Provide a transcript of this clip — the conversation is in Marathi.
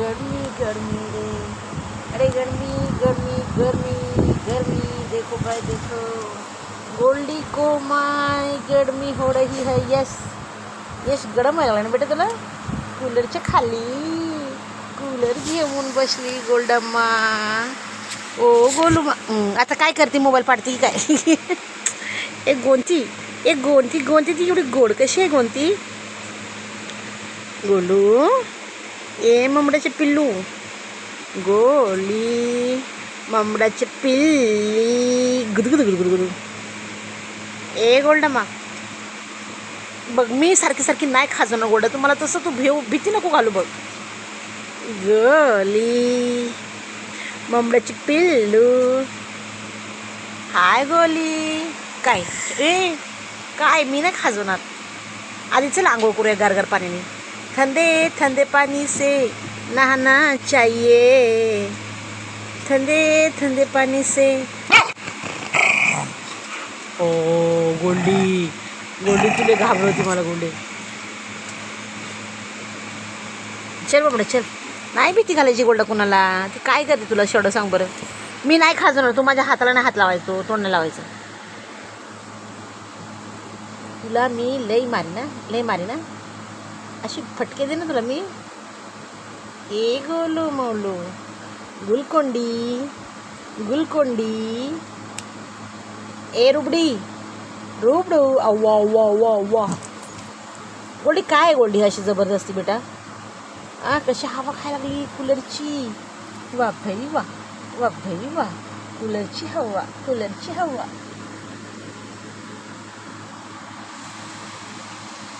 गर्मी गर्मी रे, अरे गर्मी गर्मी गर्मी गर्मी, देखो भाई देखो, गोल्डी को माय गर्मी हो रही है. यस यस, गरम व्हायला ना बेटा तुला. कूलरच्या खाली कूलर घेऊन बसली गोल्डम्मा. ओ गोलू आता काय करते, मोबाईल पाडते की काय? एक गोंती गोंती ती एवढी गोड कशी आहे गोंती? गोलू ए ममडाचे पिल्लू, गोली ममडाचे पिल्ली, गुदगुद गुदगुद. ए गोल्डम्मा बघ, मी सारखी सारखी नाही खाजो ना गोल्ड, तुम्हाला तसं तू भीती नको घालू बघ. गोली ममडाची पिल्लू, हाय गोली. काय ए काय, मी नाही खाजवणार. आधी चल आंघोळ करूया गारगार पाण्याने. ठंडे ठंडे पानी से नहाना चाहिए, ठंडे ठंडे पानी से. ओ गोल्डी गोल्डी तुले घाबरवती मला गोल्डी. चल बाबडा चल, नाही भीती घालायची गोल्डा कुणाला. ती काय करते तुला शेवढं सांग बरं. मी नाही खाजवणार, तू माझ्या हाताला नाही हात लावायचो, तोंड नाही लावायचं. तुला मी लई मारी ना अशी फटके दे ना तुला मी. ए गोलू मौलू, गुलकोंडी गुलकोंडी, ए रुबडी रुबडू. अव्वा अव्वा अव्वा अव्वा. गोल्डी काय गोल्डी अशी जबरदस्ती बेटा? कशी हवा खायला लागली कूलरची. वा भाई वा, वा भाई वा, कूलरची हवा, कूलरची हवा.